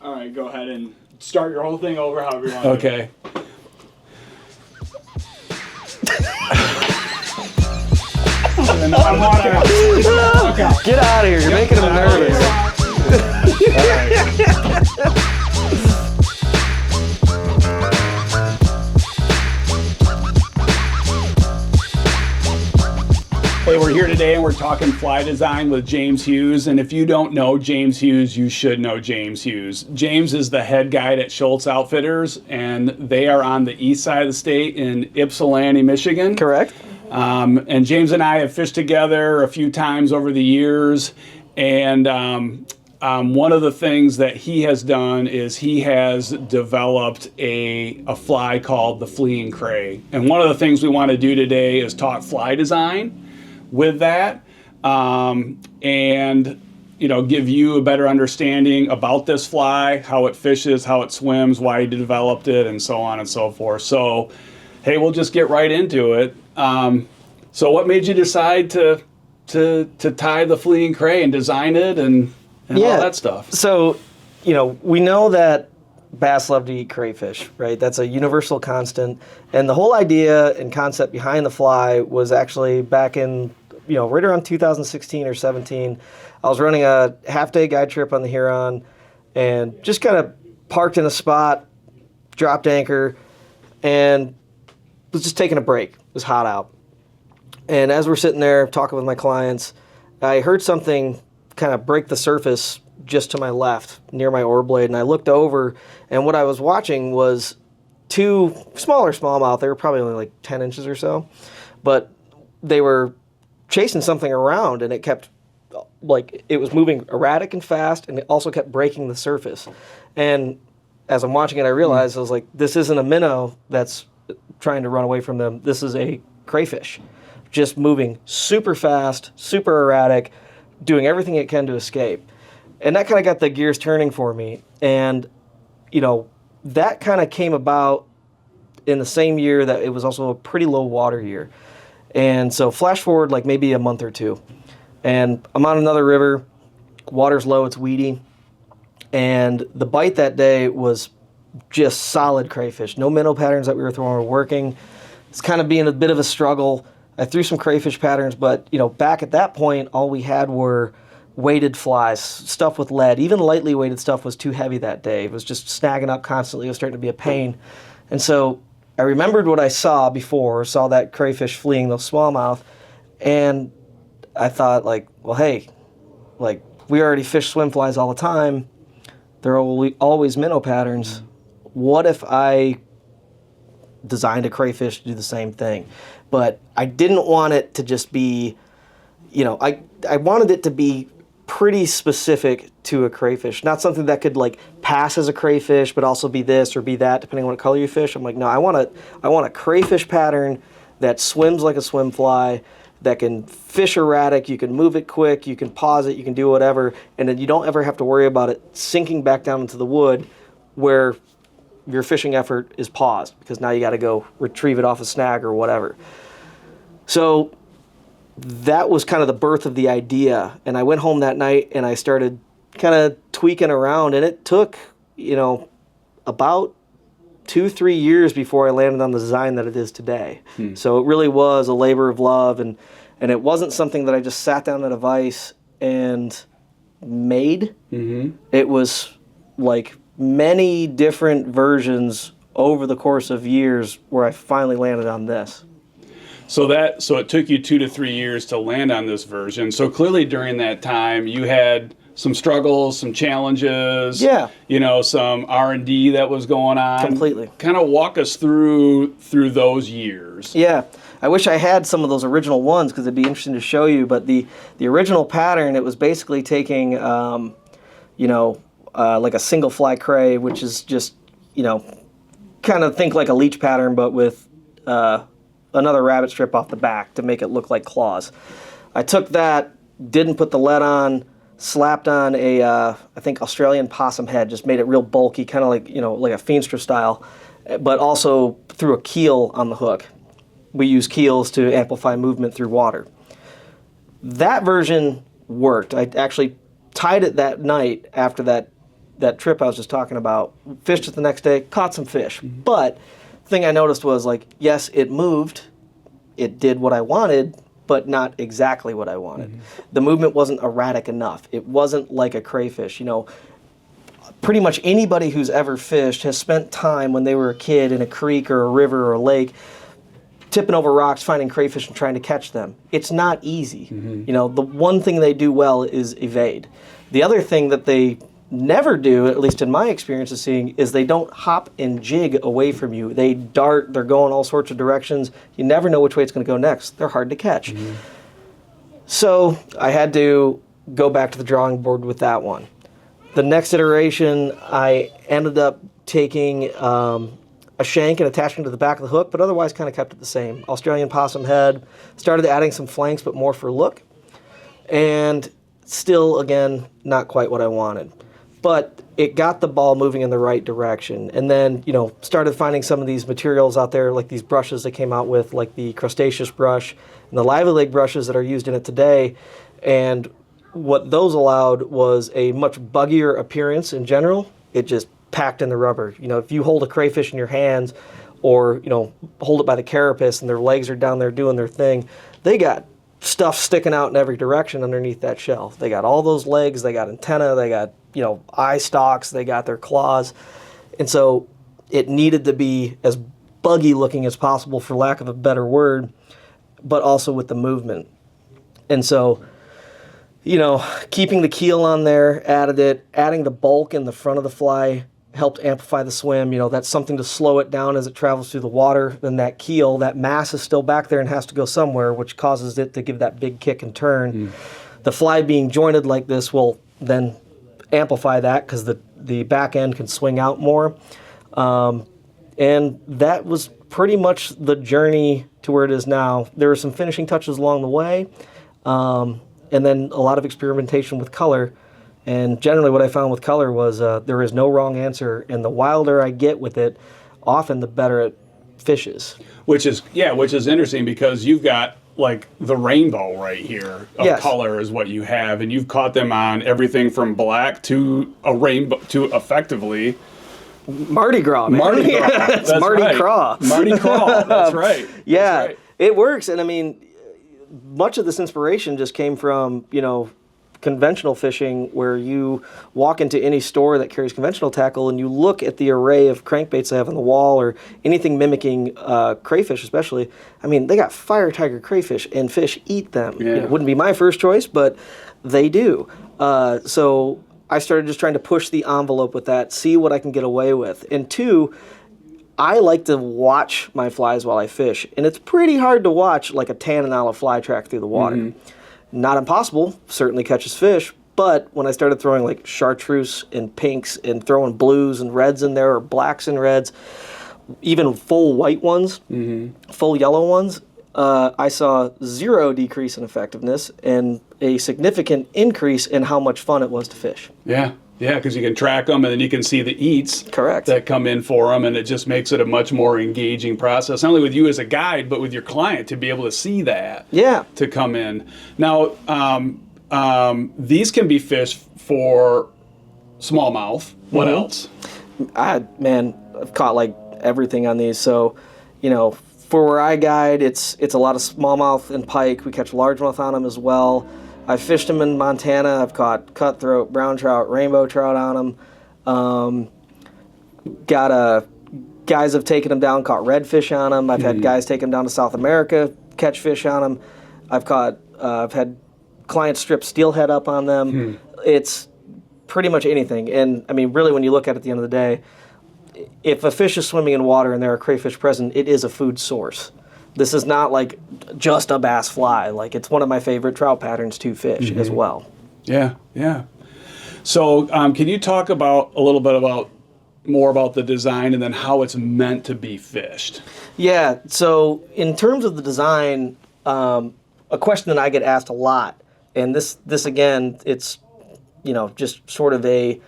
All right, go ahead and start your whole thing over however you want. Okay. I'm walking. Get out of here. You're making him nervous. Hey, we're here today and we're talking fly design with James Hughes. And if you don't know James Hughes, you should know James Hughes. James is the head guide at SchultzOutfitters, and they are on the east side of the state in Ypsilanti, Michigan. Correct. And James and I have fished together a few times over the years. And one of the things that he has done is he has developed a fly called the Fleein Cray. And one of the things we want to do today is talk fly design with that, and give you a better understanding about this fly, how it fishes, how it swims, why he developed it, and so on and so forth. So, hey, we'll just get right into it. So, what made you decide to tie the Fleein Cray and design it and all that stuff? So, we know that bass love to eat crayfish, right? That's a universal constant. And the whole idea and concept behind the fly was actually back in, right around 2016 or 17. I was running a half-day guide trip on the Huron and just kind of parked in a spot, dropped anchor, and was just taking a break. It was hot out. And as we're sitting there talking with my clients, I heard something kind of break the surface just to my left near my oar blade, and I looked over, and what I was watching was two smaller smallmouth. They were probably only like 10 inches or so, but they were chasing something around, and it kept, it was moving erratic and fast, and it also kept breaking the surface. And as I'm watching it, I realized, I was like, this isn't a minnow that's trying to run away from them. This is a crayfish, just moving super fast, super erratic, doing everything it can to escape. And that kind of got the gears turning for me. And, that kind of came about in the same year that it was also a pretty low water year. And so flash forward like maybe a month or two. And I'm on another river, water's low, it's weedy. And the bite that day was just solid crayfish. No minnow patterns that we were throwing were working. It's kind of being a bit of a struggle. I threw some crayfish patterns, but, back at that point, all we had were weighted flies, stuff with lead. Even lightly weighted stuff was too heavy that day. It was just snagging up constantly. It was starting to be a pain. And so I remembered what I saw before, saw that crayfish fleeing those smallmouth, and I thought, hey, we already fish swim flies all the time. There are always minnow patterns. What if I designed a crayfish to do the same thing? But I didn't want it to just be, I wanted it to be pretty specific to a crayfish, not something that could pass as a crayfish, but also be this or be that, depending on what color you fish. I'm like, no, I want a crayfish pattern that swims like a swim fly, that can fish erratic, you can move it quick, you can pause it, you can do whatever, and then you don't ever have to worry about it sinking back down into the wood where your fishing effort is paused, because now you got to go retrieve it off a snag or whatever. So that was kind of the birth of the idea. And I went home that night and I started kind of tweaking around, and it took, about 2-3 years before I landed on the design that it is today. So it really was a labor of love, and it wasn't something that I just sat down at a vise and made. It was many different versions over the course of years where I finally landed on this. So it took you 2 to 3 years to land on this version. So clearly during that time you had some struggles, some challenges, some R&D that was going on. Completely. Kind of walk us through those years. Yeah. I wish I had some of those original ones, because it'd be interesting to show you. But the original pattern, it was basically taking, like a single fly cray, which is just, kind of think like a leech pattern, but with another rabbit strip off the back to make it look like claws. I took that, didn't put the lead on, slapped on a, I think, Australian possum head, just made it real bulky, kind of like, like a Feenstra style, but also threw a keel on the hook. We use keels to amplify movement through water. That version worked. I actually tied it that night after that that trip I was just talking about, fished it the next day, caught some fish. But the thing I noticed was, like, yes, it moved, it did what I wanted, but not exactly what I wanted. The movement wasn't erratic enough. It wasn't like a crayfish. You know, pretty much anybody who's ever fished has spent time when they were a kid in a creek or a river or a lake tipping over rocks, finding crayfish and trying to catch them. It's not easy. You know, the one thing they do well is evade. The other thing that they never do, at least in my experience of seeing, is they don't hop and jig away from you. They dart, they're going all sorts of directions. You never know which way it's going to go next. They're hard to catch. So I had to go back to the drawing board with that one. The next iteration, I ended up taking a shank and attaching to the back of the hook, but otherwise kind of kept it the same. Australian possum head, started adding some flanks, but more for look. And still, again, not quite what I wanted. But it got the ball moving in the right direction. And then, you know, started finding some of these materials out there, like these brushes they came out with, like the crustaceous brush and the lively leg brushes that are used in it today. And what those allowed was a much buggier appearance in general. It just packed in the rubber. You know, if you hold a crayfish in your hands or, you know, hold it by the carapace and their legs are down there doing their thing, they got stuff sticking out in every direction underneath that shell. They got all those legs, they got antenna, they got, you know, eye stalks, they got their claws. And so it needed to be as buggy looking as possible, for lack of a better word, but also with the movement. And so, you know, keeping the keel on there, added it, adding the bulk in the front of the fly helped amplify the swim. You know, that's something to slow it down as it travels through the water. Then that keel, that mass is still back there and has to go somewhere, which causes it to give that big kick and turn. The fly being jointed like this will then amplify that because the back end can swing out more. And that was pretty much the journey to where it is now. There were some finishing touches along the way, and then a lot of experimentation with color. And generally what I found with color was there is no wrong answer, and the wilder I get with it, often the better it fishes. Which is interesting, because you've got like the rainbow right here of color is what you have, and you've caught them on everything from black to a rainbow to effectively Mardi Gras, man. Mardi Gras. It's That's Mardi right. Gras. Mardi Gras. That's right. Yeah, That's right. It works. And I mean, much of this inspiration just came from, you know, conventional fishing, where you walk into any store that carries conventional tackle and you look at the array of crankbaits they have on the wall, or anything mimicking crayfish especially. I mean, they got fire tiger crayfish, and fish eat them. Yeah. You know, it wouldn't be my first choice, but they do. So I started just trying to push the envelope with that, see what I can get away with. And two, I like to watch my flies while I fish, and it's pretty hard to watch like a tannin olive fly track through the water. Not impossible, certainly catches fish, but when I started throwing like chartreuse and pinks and throwing blues and reds in there, or blacks and reds, even full white ones, full yellow ones, I saw zero decrease in effectiveness and a significant increase in how much fun it was to fish. Yeah, because you can track them, and then you can see the eats that come in for them, and it just makes it a much more engaging process, not only with you as a guide, but with your client to be able to see that to come in. Now, these can be fished for smallmouth. What else? I've caught like everything on these. So, you know, for where I guide, it's a lot of smallmouth and pike. We catch largemouth on them as well. I've fished them in Montana. I've caught cutthroat, brown trout, rainbow trout on them. Guys have taken them down, caught redfish on them. I've had guys take them down to South America, catch fish on them. I've had clients strip steelhead up on them. It's pretty much anything. And I mean, really, when you look at it at the end of the day, if a fish is swimming in water and there are crayfish present, it is a food source. This is not like just a bass fly. Like, it's one of my favorite trout patterns to fish as well. Yeah. So can you talk about a little bit more about the design and then how it's meant to be fished? Yeah. So in terms of the design, a question that I get asked a lot, and this again, it's, you know, just sort of a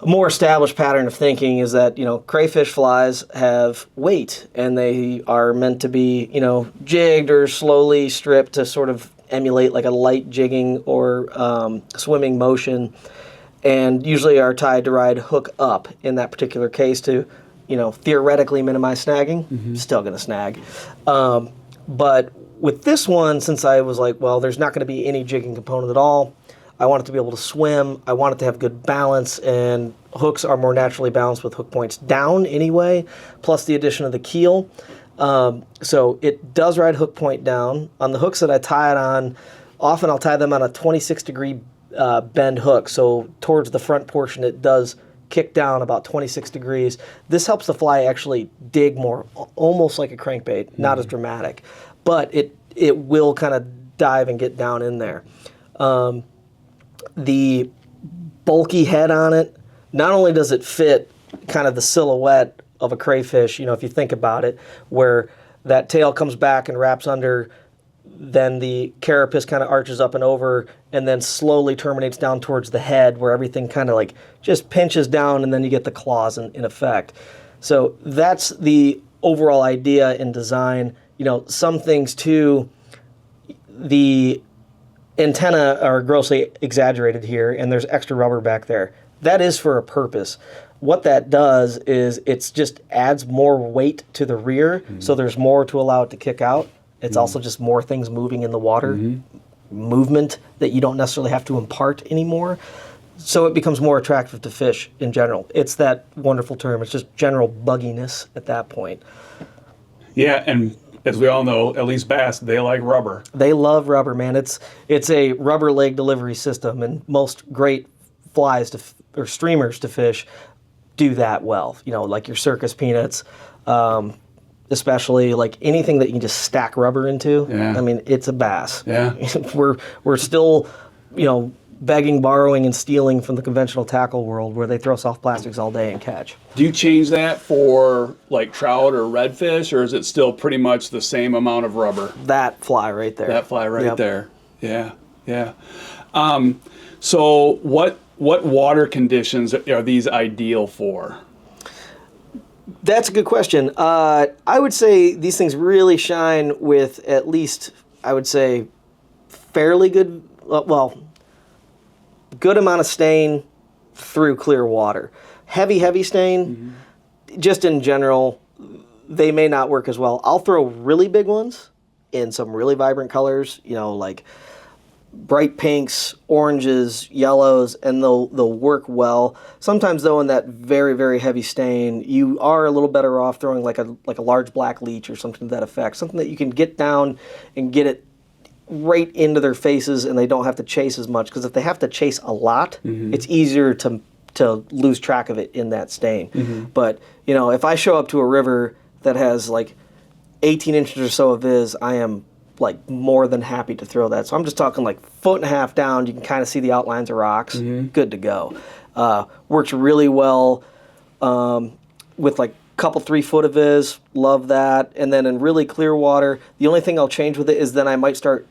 more established pattern of thinking, is that, you know, crayfish flies have weight, and they are meant to be, you know, jigged or slowly stripped to sort of emulate like a light jigging or swimming motion. and usually are tied to ride hook up in that particular case to, theoretically minimize snagging. Still going to snag. But with this one, since I was like, well, there's not going to be any jigging component at all, I want it to be able to swim, I want it to have good balance, and hooks are more naturally balanced with hook points down anyway, plus the addition of the keel. So it does ride hook point down. On the hooks that I tie it on, often I'll tie them on a 26-degree bend hook, so towards the front portion it does kick down about 26 degrees. This helps the fly actually dig more, almost like a crankbait, not as dramatic, but it will kind of dive and get down in there. The bulky head on it, not only does it fit kind of the silhouette of a crayfish, if you think about it, where that tail comes back and wraps under, then the carapace kind of arches up and over, and then slowly terminates down towards the head, where everything kind of like just pinches down, and then you get the claws in effect. So that's the overall idea in design. Some things too, the antenna are grossly exaggerated here, and there's extra rubber back there. That is for a purpose. What that does is it just adds more weight to the rear, so there's more to allow it to kick out. It's also just more things moving in the water, movement that you don't necessarily have to impart anymore. So it becomes more attractive to fish in general. It's that wonderful term. It's just general bugginess at that point. Yeah, and as we all know, at least bass, they like rubber. They love rubber, man. It's a rubber leg delivery system, and most great flies or streamers to fish do that well. Like your circus peanuts, especially like anything that you can just stack rubber into. Yeah. I mean, it's a bass. Yeah. We're still, begging, borrowing, and stealing from the conventional tackle world where they throw soft plastics all day and catch. Do you change that for like trout or redfish, or is it still pretty much the same amount of rubber? That fly right there. That fly right Yep. there. Yeah, yeah. So what water conditions are these ideal for? That's a good question. I would say these things really shine with at least, I would say, fairly good, good amount of stain through clear water. Heavy stain, just in general, they may not work as well. I'll throw really big ones in some really vibrant colors, like bright pinks, oranges, yellows, and they'll work well. Sometimes, though, in that very, very heavy stain, you are a little better off throwing like a large black leech or something to that effect, something that you can get down and get it right into their faces, and they don't have to chase as much. Because if they have to chase a lot, it's easier to lose track of it in that stain. But if I show up to a river that has like 18 inches or so of viz, I am like more than happy to throw that. So I'm just talking like 1.5 feet down. You can kind of see the outlines of rocks. Good to go. Works really well with like a couple 3 foot of viz. Love that. And then in really clear water, the only thing I'll change with it is then I might start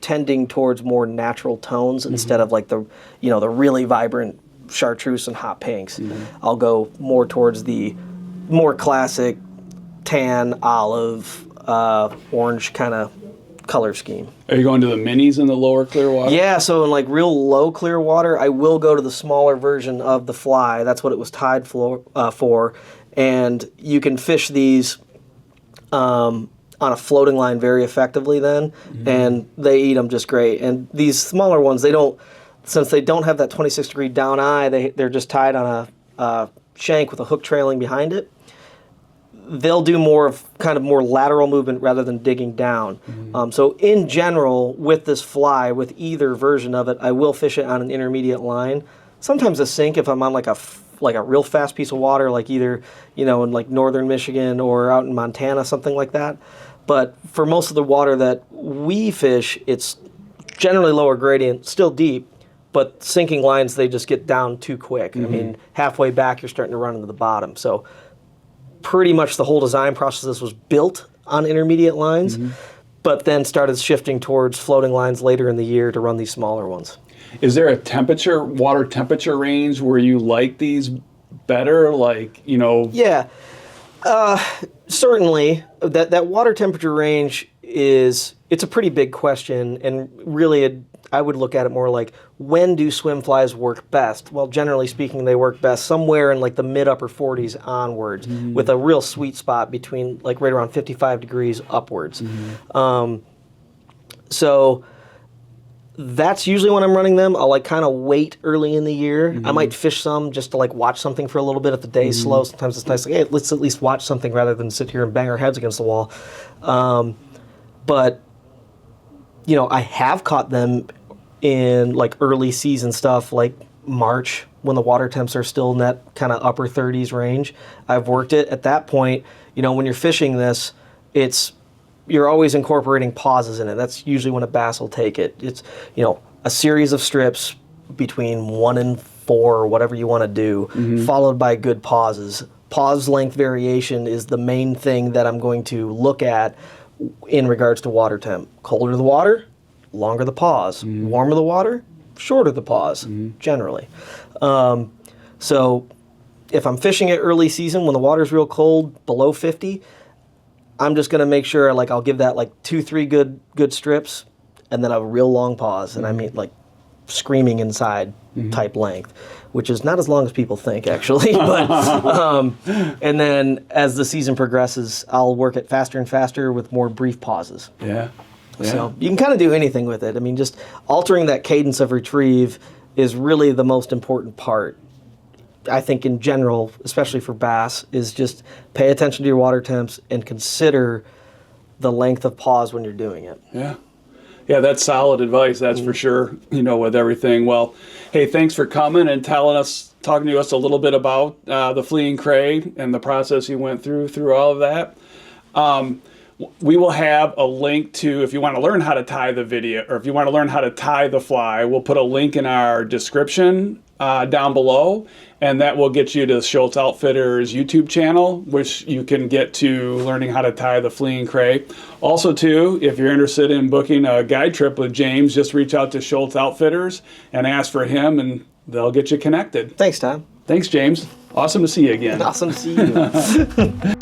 tending towards more natural tones instead of like the really vibrant chartreuse and hot pinks. I'll go more towards the more classic tan, olive, orange kind of color scheme. Are you going to the minis in the lower clear water? Yeah, so in like real low clear water, I will go to the smaller version of the fly. That's what it was tied for. And you can fish these on a floating line very effectively then, and they eat them just great. And these smaller ones, since they don't have that 26-degree down eye, they're just tied on a shank with a hook trailing behind it. They'll do more lateral movement rather than digging down. So in general, with this fly, with either version of it, I will fish it on an intermediate line. Sometimes a sink if I'm on like a real fast piece of water, like either in like northern Michigan or out in Montana, something like that. But for most of the water that we fish, it's generally lower gradient, still deep, but sinking lines, they just get down too quick. I mean, halfway back, you're starting to run into the bottom. So pretty much the whole design process was built on intermediate lines, but then started shifting towards floating lines later in the year to run these smaller ones. Is there a water temperature range where you like these better? Yeah. Certainly. That water temperature range is it's a pretty big question, and really I would look at it more like, when do swim flies work best? Well, generally speaking, they work best somewhere in like the mid upper 40s onwards, with a real sweet spot between like right around 55 degrees upwards. So that's usually when I'm running them. I'll like kind of wait early in the year. I might fish some just to like watch something for a little bit if the day's slow. Sometimes it's nice, like, hey, let's at least watch something rather than sit here and bang our heads against the wall. But, you know, I have caught them in like early season stuff like March, when the water temps are still in that kind of upper 30s range. I've worked it. At that point, you know, when you're fishing this, you're always incorporating pauses in it. That's usually when a bass will take it. It's, you know, a series of strips between 1 and 4 or whatever you want to do, followed by good pauses. Pause length variation is the main thing that I'm going to look at in regards to water temp. Colder the water, longer the pause. Warmer the water, shorter the pause, generally. So if I'm fishing it early season when the water's real cold, below 50, I'm just going to make sure like I'll give that like 2-3 good strips and then a real long pause. And I mean like screaming inside type length, which is not as long as people think actually. But and then as the season progresses, I'll work it faster and faster with more brief pauses. Yeah. So you can kind of do anything with it. I mean, just altering that cadence of retrieve is really the most important part. I think in general, especially for bass, is just pay attention to your water temps and consider the length of pause when you're doing it. Yeah. Yeah, that's solid advice, that's for sure, you know, with everything. Well, hey, thanks for coming and talking to us a little bit about the Fleein Cray and the process you went through all of that. We will have a link to, if you want to learn how to tie the video, or if you want to learn how to tie the fly, we'll put a link in our description down below, and that will get you to Schultz Outfitters YouTube channel, which you can get to learning how to tie the Fleein Cray. Also, too, if you're interested in booking a guide trip with James, just reach out to Schultz Outfitters and ask for him, and they'll get you connected. Thanks, Tom. Thanks, James. Awesome to see you again. Awesome to see you.